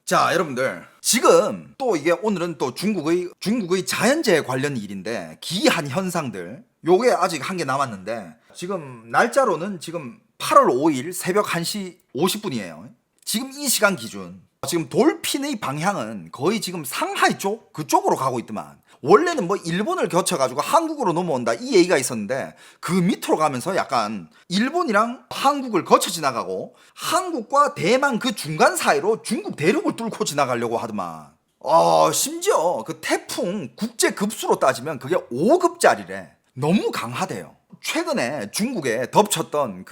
자, 여러분들 지금 또 이게 오늘은 또 중국의 자연재해 관련 일인데 기이한 현상들 요게 아직 한 개 남았는데 지금 날짜로는 지금 8월 5일 새벽 1시 50분이에요. 지금 이 시간 기준 지금 돌핀의 방향은 거의 지금 상하이 쪽 그쪽으로 가고 있더만. 원래는 뭐 일본을 거쳐가지고 한국으로 넘어온다 이 얘기가 있었는데 그 밑으로 가면서 약간 일본이랑 한국을 거쳐 지나가고 한국과 대만 그 중간 사이로 중국 대륙을 뚫고 지나가려고 하더만. 심지어 그 태풍 국제 급수로 따지면 그게 5급짜리래. 너무 강하대요. 최근에 중국에 덮쳤던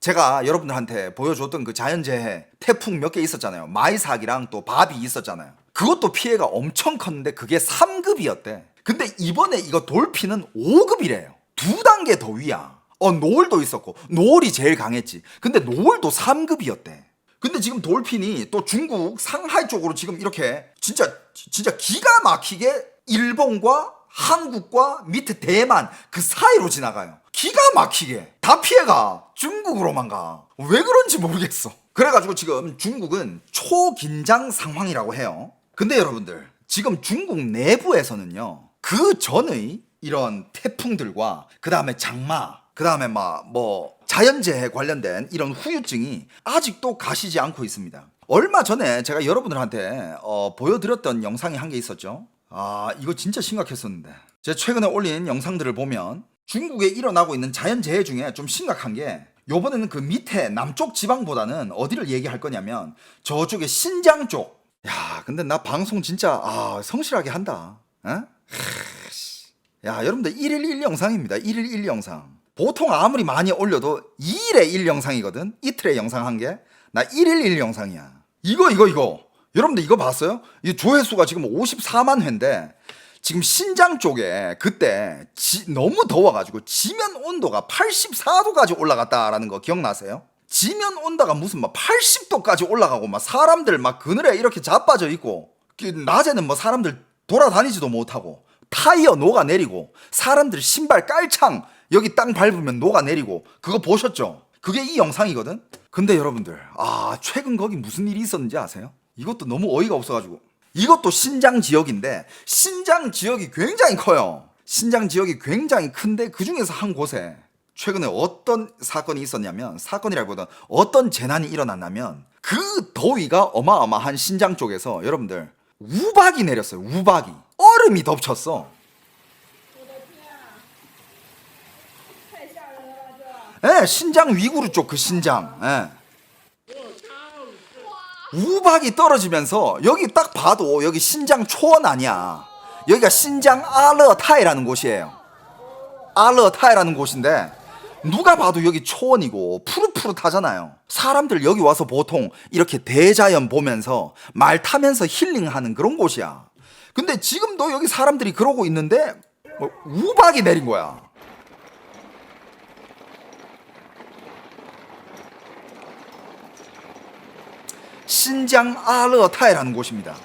제가 여러분들한테 보여줬던 그 자연재해 태풍 몇 개 있었잖아요. 마이삭이랑 또 바비 있었잖아요. 그것도 피해가 엄청 컸는데 그게 3급이었대. 근데 이번에 이거 돌핀은 5급이래요. 2단계 더 위야. 노을도 있었고 노을이 제일 강했지. 근데 노을도 3급이었대. 근데 지금 돌핀이 또 중국 상하이 쪽으로 지금 이렇게 진짜 기가 막히게 일본과 한국과 밑에 대만 그 사이로 지나가요. 기가 막히게 다 피해가 중국으로만 가. 왜 그런지 모르겠어. 그래가지고 지금 중국은 초긴장 상황이라고 해요. 근데 여러분들 지금 중국 내부에서는요 그 전의 이런 태풍들과 그 다음에 장마 그 다음에 뭐 자연재해 관련된 이런 후유증이 아직도 가시지 않고 있습니다. 얼마 전에 제가 여러분들한테 보여드렸던 영상이 한 개 있었죠. 이거 진짜 심각했었는데 제가 최근에 올린 영상들을 보면 중국에 일어나고 있는 자연재해 중에 좀 심각한 게 요번에는 그 밑에 남쪽 지방보다는 어디를 얘기할 거냐면 저쪽에 신장 쪽. 야, 근데 나 방송 진짜 성실하게 한다. 야, 여러분들 1일 1 영상입니다. 1일 1 영상. 보통 아무리 많이 올려도 2일에 1 영상이거든. 이틀에 영상 한 개. 나 1일 1 영상이야. 이거. 여러분들 이거 봤어요? 이 조회수가 지금 54만 회인데 지금 신장 쪽에 그때 너무 더워가지고 지면 온도가 84도까지 올라갔다라는 거 기억나세요? 지면 온도가 무슨 막 80도까지 올라가고 막 사람들 막 그늘에 이렇게 자빠져 있고 낮에는 뭐 사람들 돌아다니지도 못하고 타이어 녹아내리고 사람들 신발 깔창 여기 땅 밟으면 녹아내리고 그거 보셨죠? 그게 이 영상이거든? 근데 여러분들 최근 거기 무슨 일이 있었는지 아세요? 이것도 너무 어이가 없어가지고 이것도 신장 지역인데 신장 지역이 굉장히 커요. 신장 지역이 굉장히 큰데 그 중에서 한 곳에 최근에 어떤 사건이 있었냐면 사건이라기보다 어떤 재난이 일어났냐면 그 더위가 어마어마한 신장 쪽에서 여러분들 우박이 내렸어요. 우박이 얼음이 덮쳤어. 신장 위구르 쪽 그 신장. 우박이 떨어지면서 여기 딱 봐도 여기 신장 초원 아니야. 여기가 신장 아르타이라는 곳이에요. 아르타이라는 곳인데 누가 봐도 여기 초원이고 푸릇푸릇하잖아요. 사람들 여기 와서 보통 이렇게 대자연 보면서 말 타면서 힐링하는 그런 곳이야. 근데 지금도 여기 사람들이 그러고 있는데 우박이 내린 거야. 신장 아르타이라는 곳입니다.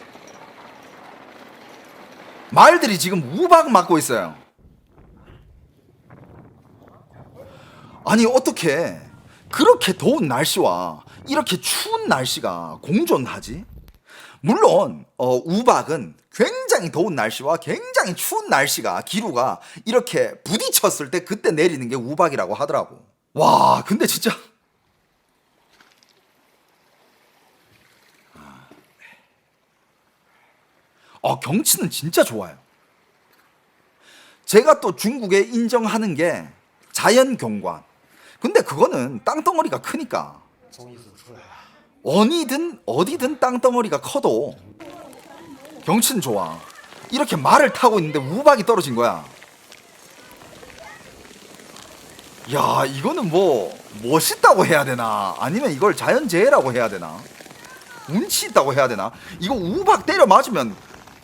말들이 지금 우박 맞고 있어요. 아니 어떻게 그렇게 더운 날씨와 이렇게 추운 날씨가 공존하지? 물론 우박은 굉장히 더운 날씨와 굉장히 추운 날씨가 기류가 이렇게 부딪혔을 때 그때 내리는 게 우박이라고 하더라고. 와, 근데 진짜 경치는 진짜 좋아요. 제가 또 중국에 인정하는 게 자연 경관. 근데 그거는 땅덩어리가 크니까 어디든 땅덩어리가 커도 경치는 좋아. 이렇게 말을 타고 있는데 우박이 떨어진 거야. 야, 이거는 뭐 멋있다고 해야 되나 아니면 이걸 자연재해라고 해야 되나 운치 있다고 해야 되나. 이거 우박 때려 맞으면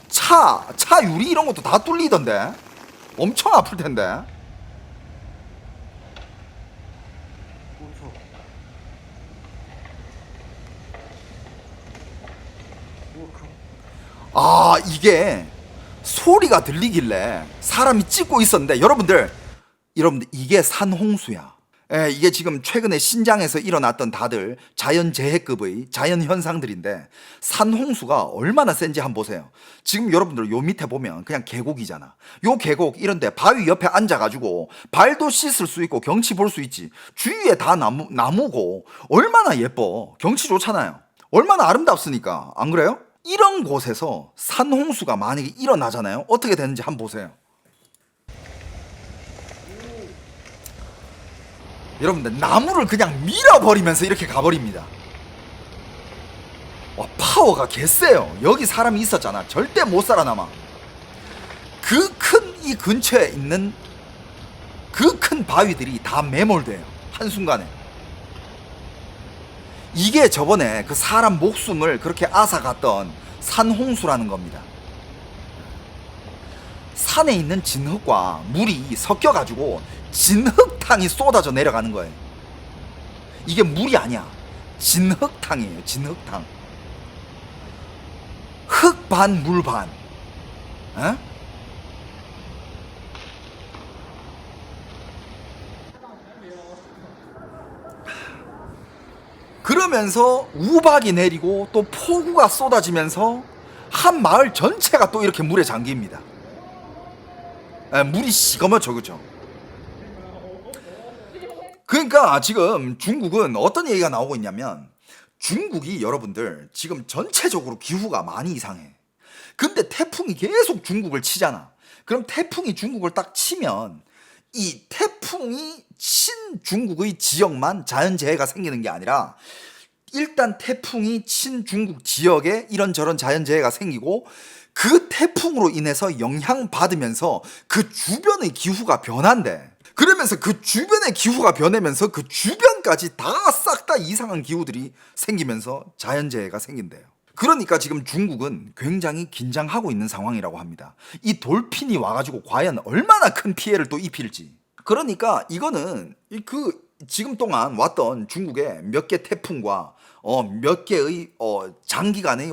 차 유리 이런 것도 다 뚫리던데 엄청 아플 텐데. 이게 소리가 들리길래 사람이 찍고 있었는데 여러분들 이게 산홍수야. 예, 이게 지금 최근에 신장에서 일어났던 다들 자연재해급의 자연현상들인데 산홍수가 얼마나 센지 한번 보세요. 지금 여러분들 요 밑에 보면 그냥 계곡이잖아. 요 계곡 이런데 바위 옆에 앉아가지고 발도 씻을 수 있고 경치 볼 수 있지. 주위에 다 나무고 얼마나 예뻐. 경치 좋잖아요. 얼마나 아름답습니까? 안 그래요? 이런 곳에서 산홍수가 만약에 일어나잖아요. 어떻게 되는지 한번 보세요. 여러분들 나무를 그냥 밀어버리면서 이렇게 가버립니다. 와, 파워가 개쎄요. 여기 사람이 있었잖아. 절대 못 살아남아. 그 큰 이 근처에 있는 그 큰 바위들이 다 매몰돼요. 한순간에. 이게 저번에 그 사람 목숨을 그렇게 앗아갔던 산홍수라는 겁니다. 산에 있는 진흙과 물이 섞여가지고 진흙탕이 쏟아져 내려가는 거예요. 이게 물이 아니야. 진흙탕이에요. 진흙탕. 흙 반, 물 반. 에? 그러면서 우박이 내리고 또 폭우가 쏟아지면서 한 마을 전체가 또 이렇게 물에 잠깁니다. 에, 물이 시커멓죠, 그죠? 그러니까 지금 중국은 어떤 얘기가 나오고 있냐면 중국이 여러분들 지금 전체적으로 기후가 많이 이상해. 근데 태풍이 계속 중국을 치잖아. 그럼 태풍이 중국을 딱 치면 이 태풍이 친 중국의 지역만 자연재해가 생기는 게 아니라 일단 태풍이 친 중국 지역에 이런저런 자연재해가 생기고 그 태풍으로 인해서 영향받으면서 그 주변의 기후가 변한대. 그러면서 그 주변의 기후가 변하면서 그 주변까지 다 싹 다 이상한 기후들이 생기면서 자연재해가 생긴대요. 그러니까 지금 중국은 굉장히 긴장하고 있는 상황이라고 합니다. 이 돌핀이 와가지고 과연 얼마나 큰 피해를 또 입힐지. 그러니까 이거는 그 지금 동안 왔던 중국의 몇 개 태풍과 몇 개의 장기간의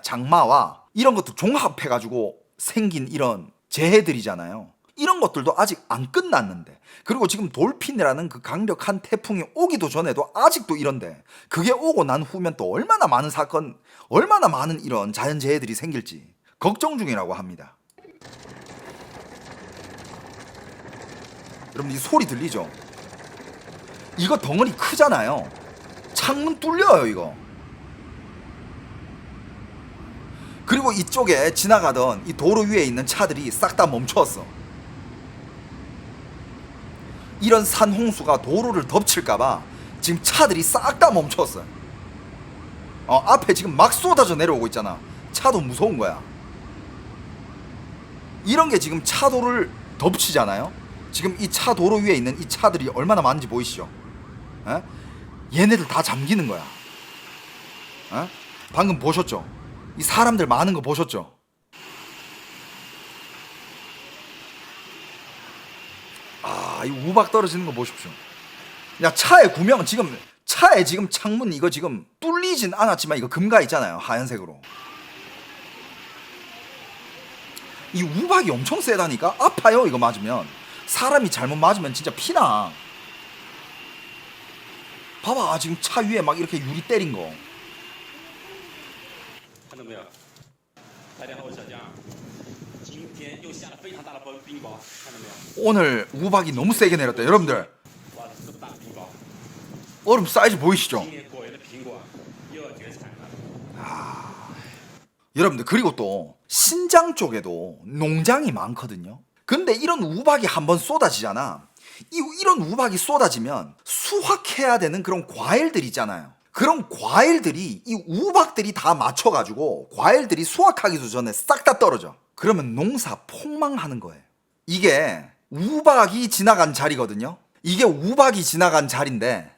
장마와 이런 것도 종합해가지고 생긴 이런 재해들이잖아요. 이런 것들도 아직 안 끝났는데, 그리고 지금 돌핀이라는 그 강력한 태풍이 오기도 전에도 아직도 이런데, 그게 오고 난 후면 또 얼마나 많은 사건, 얼마나 많은 이런 자연재해들이 생길지 걱정 중이라고 합니다. 여러분 이 소리 들리죠? 이거 덩어리 크잖아요. 창문 뚫려요 이거. 그리고 이쪽에 지나가던 이 도로 위에 있는 차들이 싹 다 멈췄어. 이런 산홍수가 도로를 덮칠까봐 지금 차들이 싹 다 멈췄어요. 앞에 지금 막 쏟아져 내려오고 있잖아. 차도 무서운 거야. 이런 게 지금 차도를 덮치잖아요. 지금 이 차 도로 위에 있는 이 차들이 얼마나 많은지 보이시죠? 에? 얘네들 다 잠기는 거야. 에? 방금 보셨죠? 이 사람들 많은 거 보셨죠? 이 우박 떨어지는 거 보십시오. 야, 차에 구명 지금 차에 지금 창문 이거 지금 뚫리진 않았지만 이거 금가 있잖아요. 하얀색으로. 이 우박이 엄청 세다니까. 아파요 이거 맞으면. 사람이 잘못 맞으면 진짜 피나. 봐봐 지금 차 위에 막 이렇게 유리 때린 거. 오늘 우박이 너무 세게 내렸다. 여러분들 얼음 사이즈 보이시죠? 여러분들 그리고 또 신장 쪽에도 농장이 많거든요. 근데 이런 우박이 한번 쏟아지잖아. 이런 우박이 쏟아지면 수확해야 되는 그런 과일들 있잖아요. 그런 과일들이 이 우박들이 다 맞춰가지고 과일들이 수확하기도 전에 싹 다 떨어져. 그러면 농사 폭망하는 거예요. 이게 우박이 지나간 자리거든요. 이게 우박이 지나간 자리인데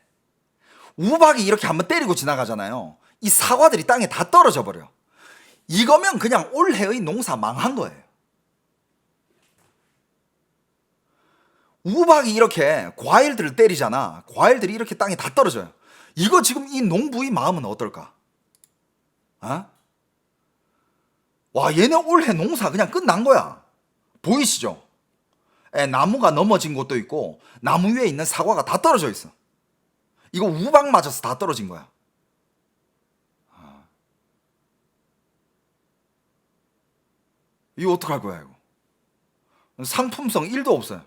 우박이 이렇게 한번 때리고 지나가잖아요. 이 사과들이 땅에 다 떨어져 버려. 이거면 그냥 올해의 농사 망한 거예요. 우박이 이렇게 과일들을 때리잖아. 과일들이 이렇게 땅에 다 떨어져요. 이거 지금 이 농부의 마음은 어떨까? 와, 얘네 올해 농사 그냥 끝난 거야. 보이시죠? 나무가 넘어진 곳도 있고 나무 위에 있는 사과가 다 떨어져 있어. 이거 우박 맞아서 다 떨어진 거야. 이거 어떡할 거야 이거. 상품성 1도 없어요.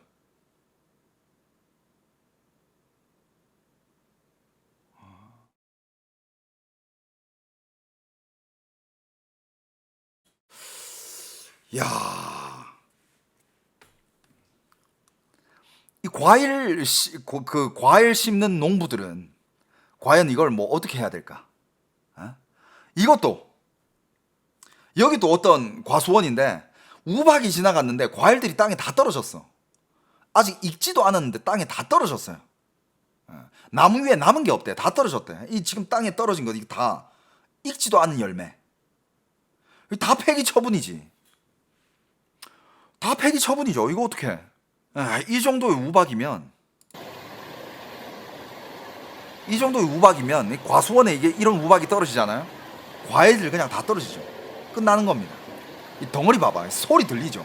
야, 이 과일 심는 농부들은 과연 이걸 뭐 어떻게 해야 될까? 어? 이것도 여기도 어떤 과수원인데 우박이 지나갔는데 과일들이 땅에 다 떨어졌어. 아직 익지도 않았는데 땅에 다 떨어졌어요. 나무 위에 남은 게 없대. 다 떨어졌대. 이 지금 땅에 떨어진 거 이거 다 익지도 않은 열매. 다 폐기 처분이지. 다 폐기 처분이죠. 이거 어떻게? 이 정도의 우박이면 과수원에 이게 이런 우박이 떨어지잖아요. 과일들 그냥 다 떨어지죠. 끝나는 겁니다. 이 덩어리 봐봐. 소리 들리죠?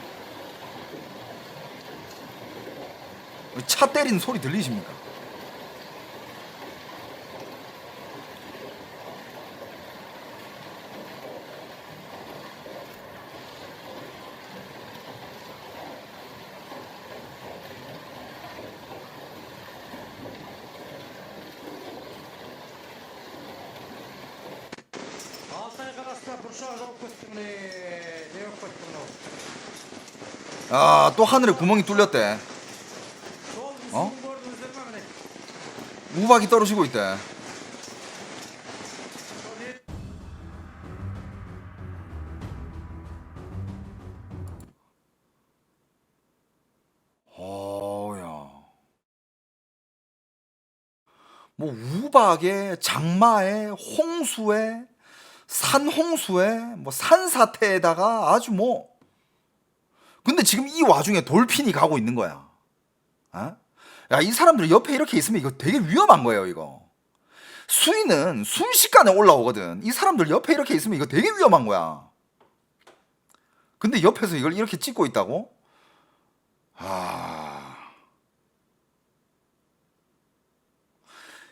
차 때리는 소리 들리십니까? 아, 또 하늘에 구멍이 뚫렸대. 어? 우박이 떨어지고 있대. 어야. 뭐 우박에 장마에 홍수에 산홍수에 뭐 산사태에다가 아주 뭐. 근데 지금 이 와중에 돌핀이 가고 있는 거야. 어? 야, 이 사람들 옆에 이렇게 있으면 이거 되게 위험한 거예요, 이거. 수위는 순식간에 올라오거든. 이 사람들 옆에 이렇게 있으면 이거 되게 위험한 거야. 근데 옆에서 이걸 이렇게 찍고 있다고? 아.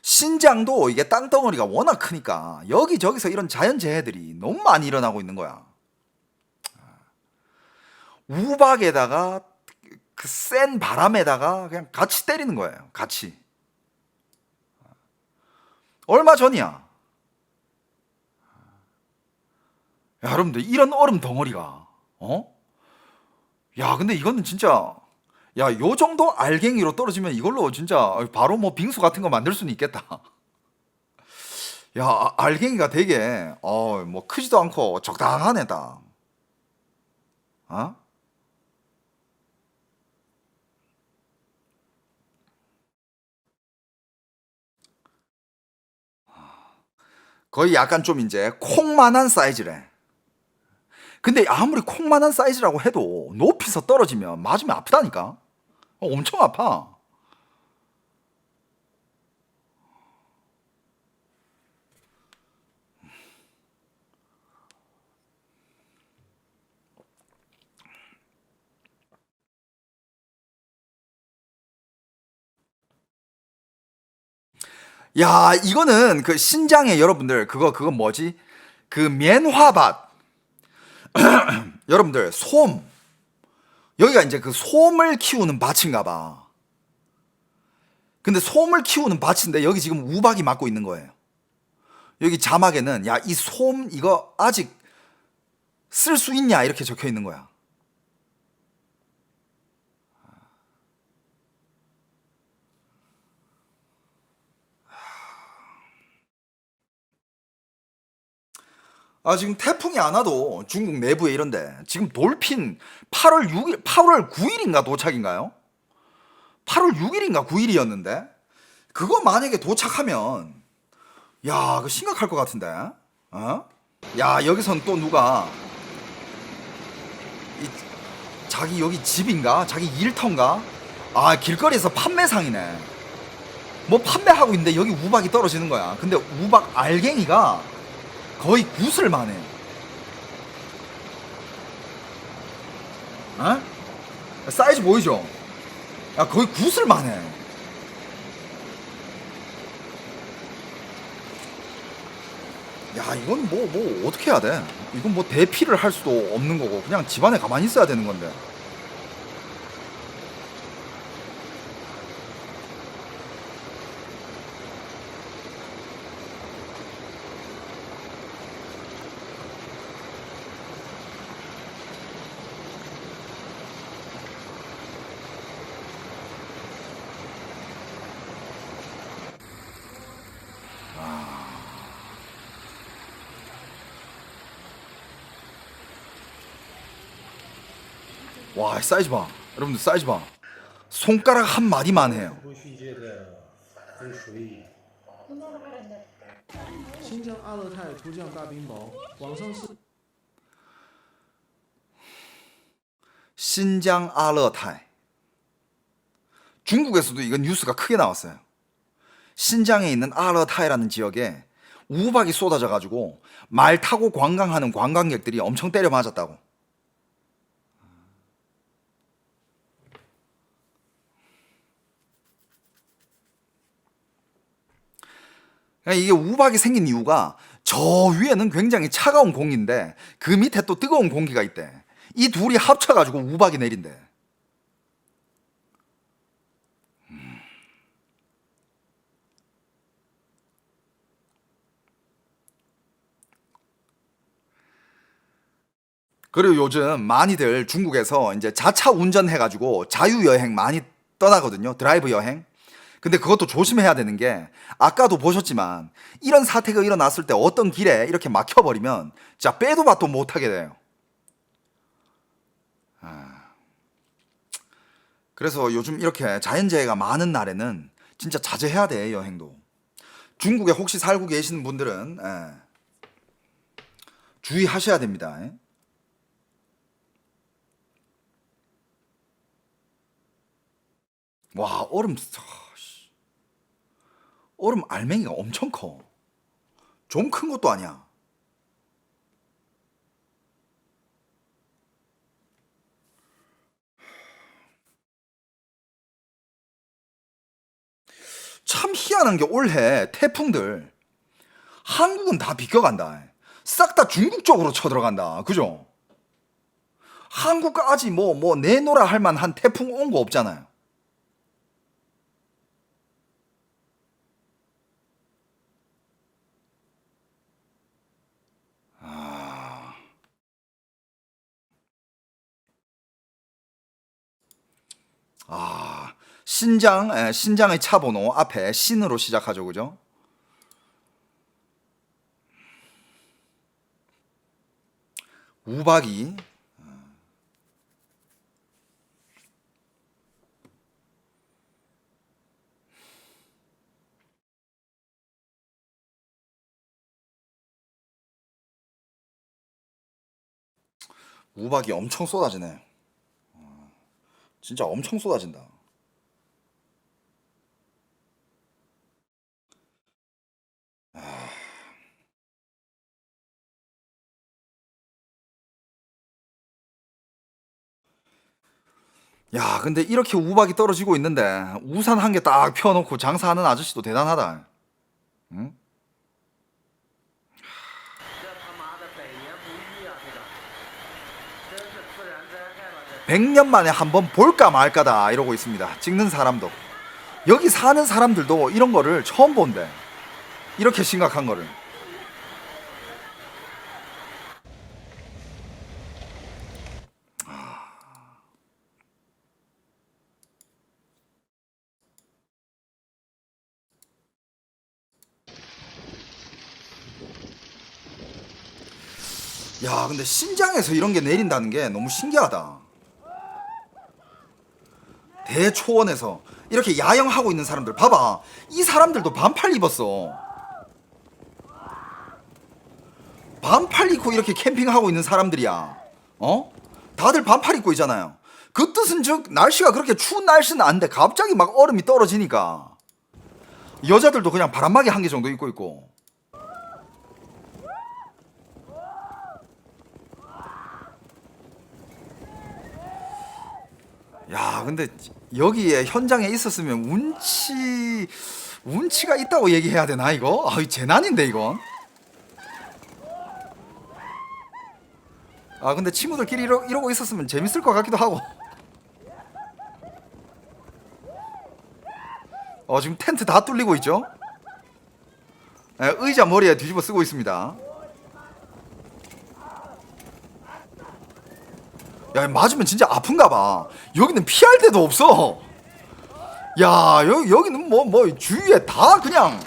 신장도 이게 땅덩어리가 워낙 크니까 여기저기서 이런 자연재해들이 너무 많이 일어나고 있는 거야. 우박에다가 그 센 바람에다가 그냥 같이 때리는 거예요. 같이. 얼마 전이야. 야, 여러분들 이런 얼음 덩어리가 야, 근데 이거는 진짜 야, 요 정도 알갱이로 떨어지면 이걸로 진짜 바로 뭐 빙수 같은 거 만들 수는 있겠다. 야, 알갱이가 되게 뭐 크지도 않고 적당하네 다. 어? 거의 약간 좀 이제 콩만한 사이즈래. 근데 아무리 콩만한 사이즈라고 해도 높이서 떨어지면 맞으면 아프다니까. 엄청 아파. 야, 이거는 그 신장에 여러분들 그거 뭐지? 그棉花밭. 여러분들 솜. 여기가 이제 그 솜을 키우는 밭인가 봐. 근데 솜을 키우는 밭인데 여기 지금 우박이 맞고 있는 거예요. 여기 자막에는 야, 이 솜 이거 아직 쓸 수 있냐 이렇게 적혀 있는 거야. 아, 지금 태풍이 안 와도 중국 내부에 이런데 지금 돌핀 8월 6일, 8월 9일인가 도착인가요? 8월 6일인가 9일이었는데 그거 만약에 도착하면 야, 그 심각할 것 같은데. 어? 야, 여기선 또 누가 이, 자기 여기 집인가? 자기 일터인가? 아, 길거리에서 판매상이네. 뭐 판매하고 있는데 여기 우박이 떨어지는 거야. 근데 우박 알갱이가 거의 구슬만 해. 어? 사이즈 보이죠? 야, 거의 구슬만 해. 야, 이건 뭐 어떻게 해야 돼? 이건 뭐 대피를 할 수도 없는 거고 그냥 집안에 가만히 있어야 되는 건데. 와, 사이즈 봐. 여러분들 사이즈 봐. 손가락 한 마디만 해요. 新疆阿勒泰图降大冰雹，网上是 신장 아르타이. 중국에서도 이건 뉴스가 크게 나왔어요. 신장에 있는 아르타이라는 지역에 우박이 쏟아져 가지고 말 타고 관광하는 관광객들이 엄청 때려 맞았다고. 이게 우박이 생긴 이유가 저 위에는 굉장히 차가운 공기인데 그 밑에 또 뜨거운 공기가 있대. 이 둘이 합쳐가지고 우박이 내린대. 그리고 요즘 많이들 중국에서 이제 자차 운전해가지고 자유여행 많이 떠나거든요. 드라이브 여행. 근데 그것도 조심해야 되는 게 아까도 보셨지만 이런 사태가 일어났을 때 어떤 길에 이렇게 막혀버리면 진짜 빼도 박도 못하게 돼요. 그래서 요즘 이렇게 자연재해가 많은 날에는 진짜 자제해야 돼, 여행도. 중국에 혹시 살고 계시는 분들은 주의하셔야 됩니다. 와, 얼음 알맹이가 엄청 커. 좀 큰 것도 아니야. 참 희한한 게 올해 태풍들 한국은 다 비껴간다. 싹 다 중국 쪽으로 쳐들어간다. 그죠? 한국까지 뭐 내노라 할 만한 태풍 온 거 없잖아요. 신장의 차 번호 앞에 신으로 시작하죠. 그죠? 우박이 우박이 엄청 쏟아지네. 진짜 엄청 쏟아진다. 야, 근데 이렇게 우박이 떨어지고 있는데 우산 한 개 딱 펴놓고 장사하는 아저씨도 대단하다. 응? 100년 만에 한번 볼까 말까다 이러고 있습니다. 찍는 사람도. 여기 사는 사람들도 이런 거를 처음 본대. 이렇게 심각한 거를. 야, 근데 신장에서 이런 게 내린다는 게 너무 신기하다. 대초원에서 이렇게 야영하고 있는 사람들 봐봐. 이 사람들도 반팔 입었어. 반팔 입고 이렇게 캠핑하고 있는 사람들이야. 어? 다들 반팔 입고 있잖아요. 그 뜻은 즉 날씨가 그렇게 추운 날씨는 아닌데 갑자기 막 얼음이 떨어지니까 여자들도 그냥 바람막이 한 개 정도 입고 있고. 야, 근데 여기에 현장에 있었으면 운치가 있다고 얘기해야 되나 이거? 아, 이 재난인데 이건. 아, 근데 친구들끼리 이러고 있었으면 재밌을 것 같기도 하고. 지금 텐트 다 뚫리고 있죠? 예, 의자 머리에 뒤집어 쓰고 있습니다. 야, 맞으면 진짜 아픈가 봐. 여기는 피할 데도 없어. 야, 여기는 뭐 주위에 다 그냥.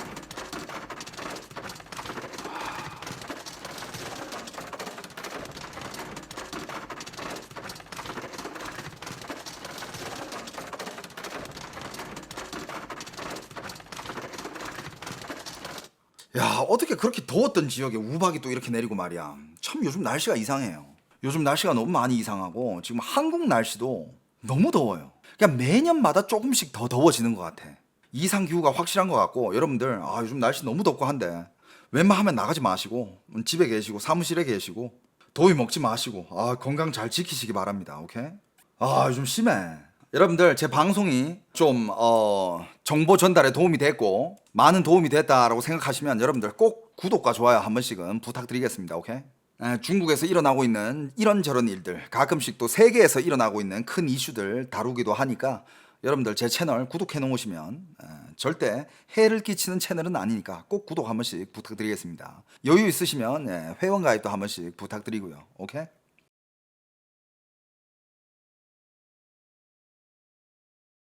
야, 어떻게 그렇게 더웠던 지역에 우박이 또 이렇게 내리고 말이야. 참 요즘 날씨가 이상해요. 요즘 날씨가 너무 많이 이상하고 지금 한국 날씨도 너무 더워요. 그냥 매년마다 조금씩 더 더워지는 것 같아. 이상 기후가 확실한 것 같고 여러분들 요즘 날씨 너무 덥고 한데 웬만하면 나가지 마시고 집에 계시고 사무실에 계시고 더위 먹지 마시고 건강 잘 지키시기 바랍니다. 오케이? 요즘 심해. 여러분들 제 방송이 좀 정보 전달에 도움이 됐고 많은 도움이 됐다라고 생각하시면 여러분들 꼭 구독과 좋아요 한 번씩은 부탁드리겠습니다. 오케이? 중국에서 일어나고 있는 이런저런 일들 가끔씩 또 세계에서 일어나고 있는 큰 이슈들 다루기도 하니까 여러분들 제 채널 구독해 놓으시면 절대 해를 끼치는 채널은 아니니까 꼭 구독 한 번씩 부탁드리겠습니다. 여유 있으시면 회원 가입도 한 번씩 부탁드리고요. 오케이?